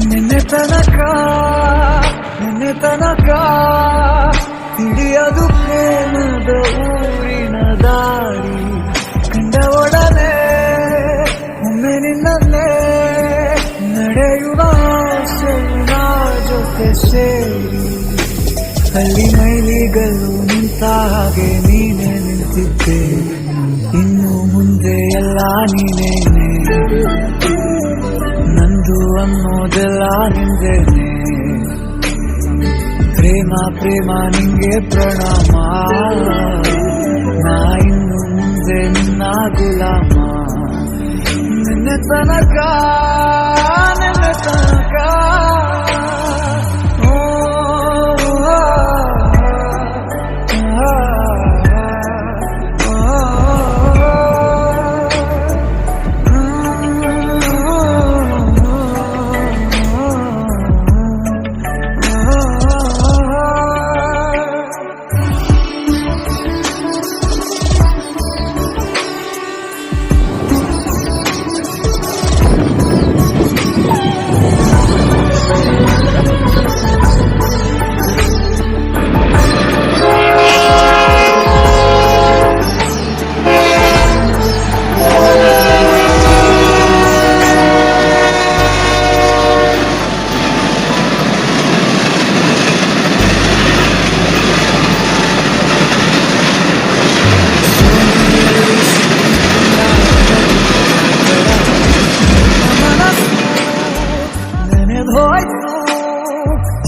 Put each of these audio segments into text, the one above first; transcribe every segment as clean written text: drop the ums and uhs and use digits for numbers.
ನಿನ್ನೆ ತನಕ ಹಿಡಿಯದು ಪ್ರೇಮದ ಊರಿನ ದಾರಿ ಕಂಡ ಒಡನೆ ಒಮ್ಮೆ ನಿನ್ನೇ ನಡೆಯುವ ಆಸೆಯ ಜೊತೆ ಸೇರಿ ಅಲ್ಲಿ ಮೈಲಿಗಲ್ಲು ನಿಂತ ಹಾಗೆ ನೀನೆ ನಿಂತಿದ್ದೆ ಇನ್ನು ಮುಂದೆ ಎಲ್ಲ ನೀನೇನೆ ನಂದು ಅನ್ನೋದೆಲ್ಲ ನಿಂದೇನೆ ಪ್ರೇಮ ಪ್ರೇಮ ನಿಂಗೆ ಪ್ರಣಾಮ ನಾ ಇನ್ನು ಮುಂದೆ ನಿನ್ನ ಗುಲಾಮ ನಿನ್ನೆ ತನಕ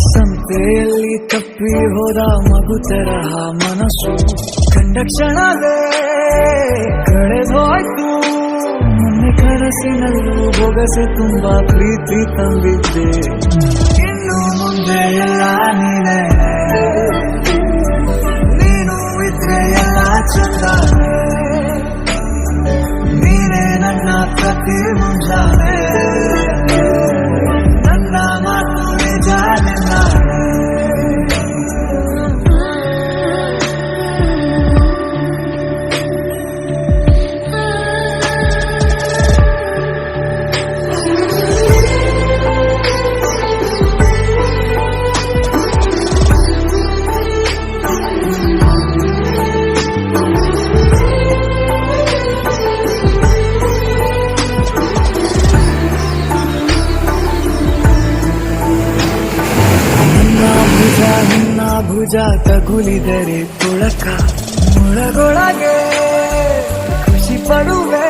ಸಂತೆಯಲ್ಲಿ ತಪ್ಪಿ ಹೋದ ಮಗು ತರಹ ಮನಸ್ಸು ಕಂಡ ಕ್ಷಣವೇ ಕಳೆದೋಯ್ತು ಮೊನ್ನೆ ಕನಸಿನಲ್ಲೂ ಬೊಗಸೆ ತುಂಬಾ ಪ್ರೀತಿ ತಂದಿದ್ದೆ ಇನ್ನು ಮುಂದೆ ಎಲ್ಲ ನೀನೇ ನೀನು ಇದ್ರೆ ಎಲ್ಲ ಚಂದ ನೀನೇ ನನ್ನ ಪ್ರತಿ ಮುಂಜಾನೆ ನನ್ನ ಮಾತು ನಿಜ ನಿನ್ನ ಭುಜ ತಗುಲಿದರೆ ತುಳಕ ಮುಳಗೊಳಗೆ ಖುಷಿ ಪಡುವೆ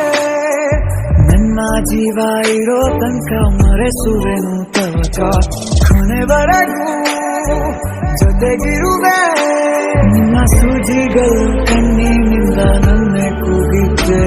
ನನ್ನ ಜೀವ ಇರೋ ತನಕ ಮರೆಸುವೆನು ತವಕ ಕೊನೆವರೆಗೂ ಜೊತೆಗಿರುವೆ ನಿನ್ನ ಸೂಜಿಗಳು ಕಣ್ಣಿನಿಂದ ನನ್ನೆ ಕೂಗಿದ್ದೆ